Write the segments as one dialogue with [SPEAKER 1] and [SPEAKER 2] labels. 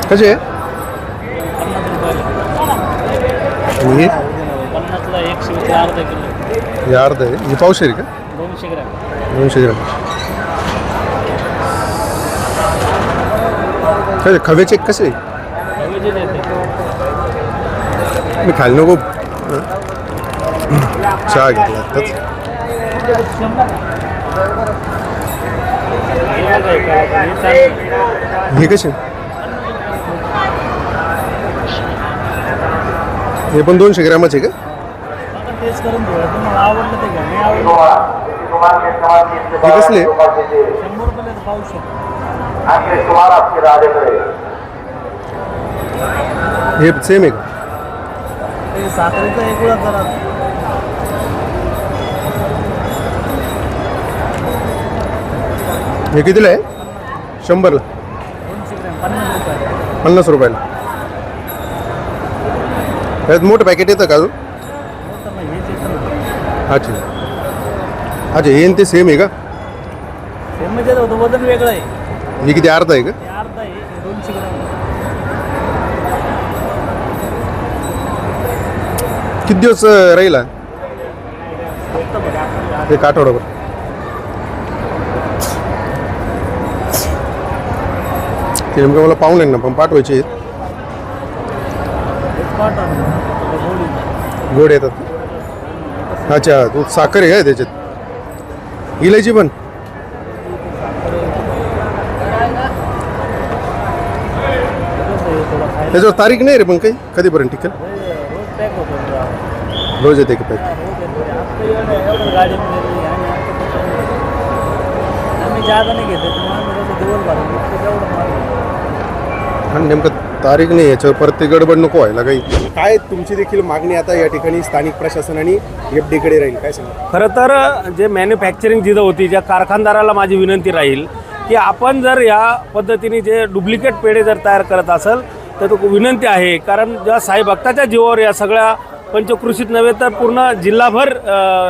[SPEAKER 1] कसे आहे?
[SPEAKER 2] 50ला 100 अर्धा किलो.
[SPEAKER 1] हे अर्ध आहे. ही पावशेर का?
[SPEAKER 2] 200 ग्रॅम.
[SPEAKER 1] 200 ग्राम. कसे खव्याचे कसे?
[SPEAKER 2] हवेचे देते.
[SPEAKER 1] मी खाली नको चहा घेतला आत्ताच. हे कसे? हे पण 200 ग्रॅमाचे का?
[SPEAKER 2] तेच करून ठेवा. तुम्हाला आवडलं ते घ्या. नाही आवडलं
[SPEAKER 1] हे कसले?
[SPEAKER 2] 100 रुपयाला पाहू शकतो.
[SPEAKER 1] हे सेम आहे का?
[SPEAKER 2] ते साखरेचा एक वेळा करा.
[SPEAKER 1] हे कितीला आहे? 100ला.
[SPEAKER 2] 200 ग्रॅम 50 रुपये.
[SPEAKER 1] 50 रुपयाला. त्यात मोठं पॅकेट येतं का अजून? अच्छा अच्छा. हे आणि ते सेम आहे का?
[SPEAKER 2] सेम म्हणजे वजन वेगळं आहे.
[SPEAKER 1] हे किती अर्धा आहे का?
[SPEAKER 2] ते अर्धा आहे. 200 ग्रॅम.
[SPEAKER 1] किती दिवस राहील हा? एक आठवडाभर. ते नेमकं मला पाहुणे ना पण पाठवायचे आहेत. गोड येतात. अच्छा तू साखर आहे का त्याच्यात? इलायची पण? त्याच्यावर तारीख नाही रे पण काही कधीपर्यंत टिकेल? रोज येते का पॅक? आणि नेमकं तारीख नाही याच्यावर परत ते गडबड नको व्हायला काही. काय तुमची देखील मागणी आता या ठिकाणी स्थानिक प्रशासन आणि एफडीकडे राहील काय सांगा?
[SPEAKER 3] खरं तर जे मॅन्युफॅक्चरिंग जिथं होती ज्या कारखानदाराला माझी विनंती राहील की आपण जर या पद्धतीने जे डुप्लिकेट पेढे जर तयार करत असेल तर तो विनंती आहे. कारण ज्या साई भक्ताच्या जीवावर या सगळ्या पंचकृषीत नव्हे तर पूर्ण जिल्हाभर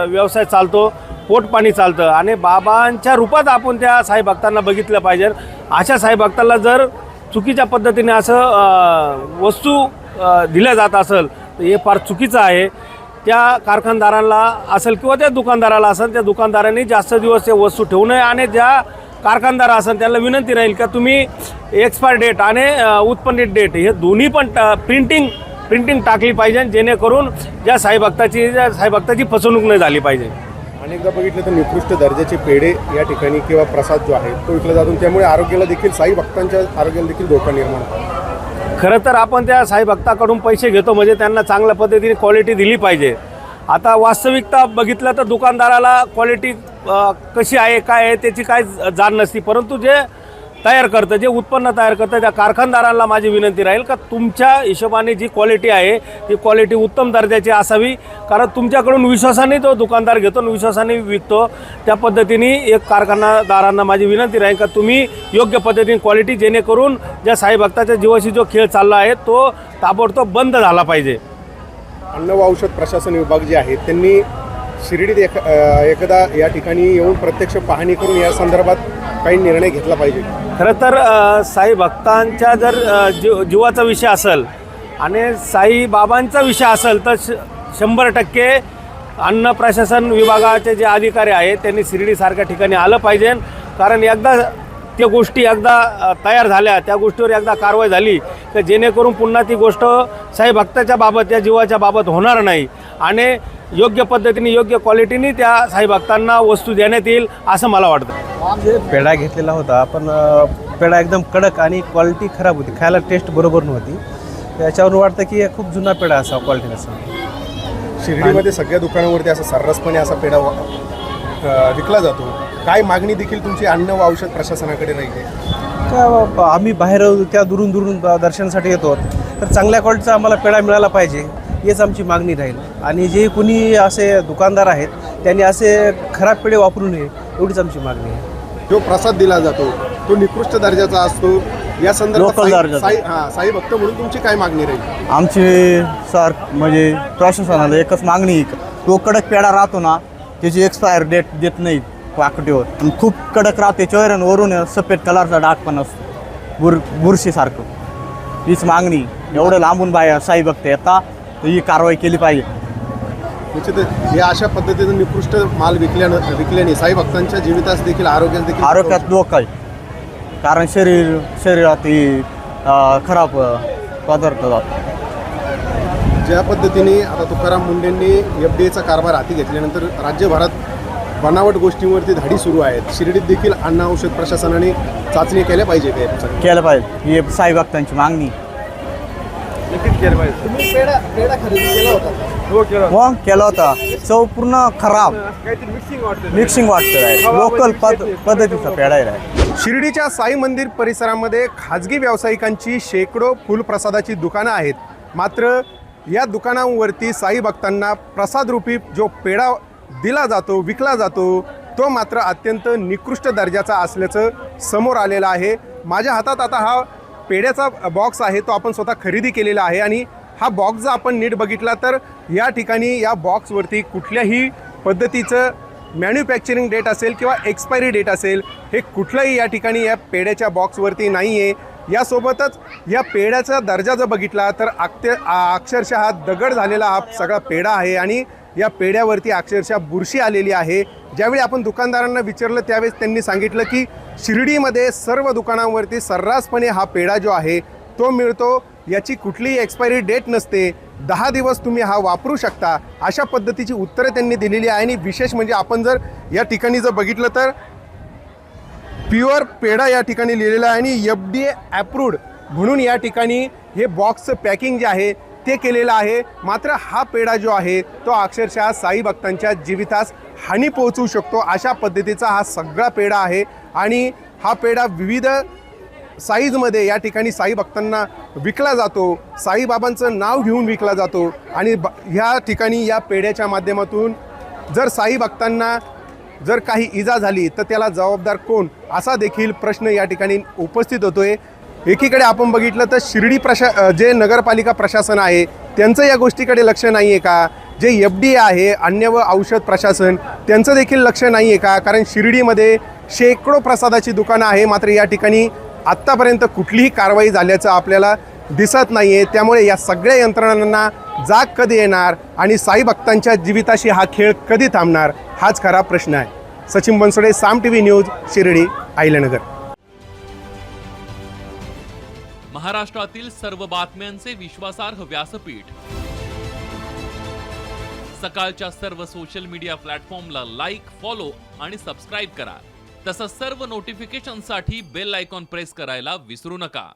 [SPEAKER 3] व्यवसाय चालतो, पोटपाणी चालतं आणि बाबांच्या रूपात आपण त्या साई भक्तांना बघितलं पाहिजे. अशा साई भक्तांना जर चुकीच्या पद्धतीने असं वस्तू दिल्या जात असेल तर हे फार चुकीचं आहे. त्या कारखानदारांना असेल किंवा त्या दुकानदाराला असेल त्या दुकानदारांनी जास्त दिवस त्या वस्तू ठेवू नये आणि ज्या कारखानदार असेल त्यांना विनंती राहील का तुम्ही एक्सपायर डेट आणि उत्पन्न डेट हे दोन्ही पण प्रिंटिंग टाकली पाहिजे जेणेकरून ज्या साईभक्ताची फसवणूक नाही झाली पाहिजे.
[SPEAKER 1] अनेकदा बघितलं तर निकृष्ट दर्जाचे पेढे या ठिकाणी किंवा प्रसाद जो आहे तो विकला जातो त्यामुळे आरोग्याला देखील साई भक्तांच्या आरोग्याला देखील धोका निर्माण होतो.
[SPEAKER 3] खरं तर आपण त्या साई भक्ताकडून पैसे घेतो म्हणजे त्यांना चांगल्या पद्धतीने क्वालिटी दिली पाहिजे. आता वास्तविकता बघितलं तर दुकानदाराला क्वालिटी कशी आहे काय आहे त्याची काय जाण नसती, परंतु जे तयार करतं जे उत्पन्न तयार करतं त्या कारखानदारांना माझी विनंती राहील का तुमच्या हिशोबाने जी क्वालिटी आहे ती क्वालिटी उत्तम दर्जाची असावी. कारण तुमच्याकडून विश्वासाने तो दुकानदार घेतो आणि विश्वासाने विकतो. त्या पद्धतीने एक कारखानदारांना माझी विनंती राहील का तुम्ही योग्य पद्धतीने क्वालिटी जेणेकरून ज्या साई भक्ताच्या जीवाशी जो खेळ चालला आहे तो ताबडतोब बंद झाला पाहिजे.
[SPEAKER 1] अन्न व औषध प्रशासन विभाग जे आहे त्यांनी शिर्डीत एकदा या ठिकाणी येऊन प्रत्यक्ष पाहणी करून या संदर्भात काही निर्णय घेतला पाहिजे.
[SPEAKER 3] खरं तर साई भक्तांच्या जर जीवाचा विषय असेल आणि साईबाबांचा विषय असेल तर 100% अन्न प्रशासन विभागाचे जे अधिकारी आहेत त्यांनी शिर्डीसारख्या ठिकाणी आलं पाहिजे. कारण एकदा त्या गोष्टी तयार झाल्या त्या गोष्टीवर एकदा कारवाई झाली तर जेणेकरून पुन्हा ती गोष्ट साई भक्ताच्या बाबत या जीवाच्या बाबत होणार नाही आणि योग्य पद्धतीने योग्य क्वालिटीने त्या साई भक्तांना वस्तू देण्यात येईल असं मला वाटतं.
[SPEAKER 4] पेढा घेतलेला होता पण पेढा एकदम कडक आणि क्वालिटी खराब होती, खायला टेस्ट बरोबर नव्हती. त्याच्यावरून वाटतं की खूप जुना पेढा असा क्वालिटी असा.
[SPEAKER 1] शिर्डीमध्ये सगळ्या दुकानावरती असा सर्रासपणे असा पेढा विकला जातो. काय मागणी देखील तुमची अन्न व औषध प्रशासनाकडे राहील?
[SPEAKER 4] का आम्ही बाहेर त्या दुरून दर्शनासाठी येतो तर चांगल्या क्वालिटीचा आम्हाला पेढा मिळाला पाहिजे, हेच आमची मागणी राहील. आणि जे कुणी असे दुकानदार आहेत त्यांनी असे खराब पेढे वापरू नये, एवढीच आमची मागणी आहे.
[SPEAKER 1] जो प्रसाद दिला जातो तो निकृष्ट दर्जाचा असतो. या संदर्भात
[SPEAKER 5] लोकल दर्जाचा.
[SPEAKER 1] साई भक्त म्हणून तुमची काय मागणी राहील?
[SPEAKER 5] आमची म्हणजे प्रशासनाला एकच मागणी आहे, तो कडक पेढा राहतो ना त्याची एक्सपायर डेट देत नाही पाकटीवर, आणि खूप कडक राहते चेहऱ्यान वरून सफेद कलरचा डाग पण असतो बुरशीसारखं. हीच मागणी. एवढं लांबून बाया साई भक्त येता तर ही कारवाई केली पाहिजे.
[SPEAKER 1] निश्चितच या अशा पद्धतीने निकृष्ट माल विकल्याने साई भक्तांच्या जीवितास देखील
[SPEAKER 5] आरोग्यात धोका आहे, कारण शरीरात ही खराब पदार्थ जातो.
[SPEAKER 1] ज्या पद्धतीने आता तुकाराम मुंडेंनी FDAचा कारभार हाती घेतल्यानंतर राज्यभरात बनावट गोष्टींवरती धाडी सुरू आहेत. शिर्डीत देखील अन्न औषध प्रशासनाने चाचणी केल्या पाहिजे का?
[SPEAKER 5] केलं पाहिजे, ही साई भक्तांची मागणी.
[SPEAKER 1] नक्कीच केलं पाहिजे. तुम्ही पेढा खरेदी केला होता? हो केला.
[SPEAKER 5] मग केला होता. चव पूर्ण खराब, मिक्सिंग वाटतं. लोकल पद्धतीचा पेढा आहे.
[SPEAKER 1] शिर्डीच्या साई मंदिर परिसरामध्ये खाजगी व्यावसायिकांची शेकडो फुलप्रसादाची दुकानं आहेत. मात्र या दुकानांवरती साई भक्तांना प्रसादरूपी जो पेढा दिला जातो, विकला जातो, तो मात्र अत्यंत निकृष्ट दर्जाचा असल्याचं समोर आलेलं आहे. माझ्या हातात आता हा पेढ्याचा बॉक्स आहे, तो आपण स्वतः खरेदी केलेला आहे. आणि हा बॉक्स जर आपण नीट बघितला तर या ठिकाणी या बॉक्सवरती कुठल्याही पद्धतीचं मॅन्युफॅक्चरिंग डेट असेल किंवा एक्सपायरी डेट असेल, हे कुठलंही या ठिकाणी या पेढ्याच्या बॉक्सवरती नाही आहे. यासोबतच या पेढ्याचा दर्जा जर बघितला तर अक्षरशः हा दगड झालेला हा सगळा पेढा आहे आणि या पेढ्यावरती अक्षरशः बुरशी आलेली आहे. ज्यावेळी आपण दुकानदारांना विचारलं त्यावेळेस त्यांनी सांगितलं की शिर्डीमध्ये सर्व दुकानांवरती सर्रासपणे हा पेढा जो आहे तो मिळतो, याची कुठलीही एक्सपायरी डेट नसते, 10 दिवस तुम्ही हा वापरू शकता, अशा पद्धतीची उत्तरं त्यांनी दिलेली आहे. आणि विशेष म्हणजे आपण जर या ठिकाणी जर बघितलं तर प्युअर पेढा या ठिकाणी लिहिलेला आहे आणि FDA अप्रूव्ड म्हणून या ठिकाणी हे बॉक्सचं पॅकिंग जे आहे ते केलेलं आहे. मात्र हा पेढा जो आहे तो अक्षरशः साई भक्तांच्या जीवितास हानी पोहोचवू शकतो, अशा पद्धतीचा हा सगळा पेढा आहे. आणि हा पेढा विविध साईजमध्ये या ठिकाणी साई भक्तांना विकला जातो, साईबाबांचं नाव घेऊन विकला जातो. आणि ह्या ठिकाणी या पेढ्याच्या माध्यमातून जर साई भक्तांना जर काही इजा झाली तर त्याला जबाबदार कोण, असा देखील प्रश्न या ठिकाणी उपस्थित होतोय. एकीकडे आपण बघितलं तर शिर्डी जे नगरपालिका प्रशासन आहे त्यांचं या गोष्टीकडे लक्ष नाही आहे का? जे FDA आहे अन्न व औषध प्रशासन, त्यांचं देखील लक्ष नाही आहे का? कारण शिर्डीमध्ये शेकडो प्रसादाची दुकानं आहे, मात्र या ठिकाणी आत्तापर्यंत कुठलीही कारवाई झाल्याचं आपल्याला दिसत नाही आहे. त्यामुळे या सगळ्या यंत्रणांना जाग कधी येणार आणि साई भक्तांच्या जीविताशी हा खेळ कधी थांबणार, हाच खरा प्रश्न आहे. सचिन बनसोडे, साम TV न्यूज, शिर्डी, अहिल्यानगर.
[SPEAKER 6] महाराष्ट्रातील सर्व बातम्यांचे विश्वासार्ह व्यासपीठ. सकाळच्या सर्व सोशल मीडिया प्लॅटफॉर्मला लाईक, फॉलो आणि सबस्क्राईब करा. तसंच सर्व नोटिफिकेशनसाठी बेल आयकॉन प्रेस करायला विसरू नका.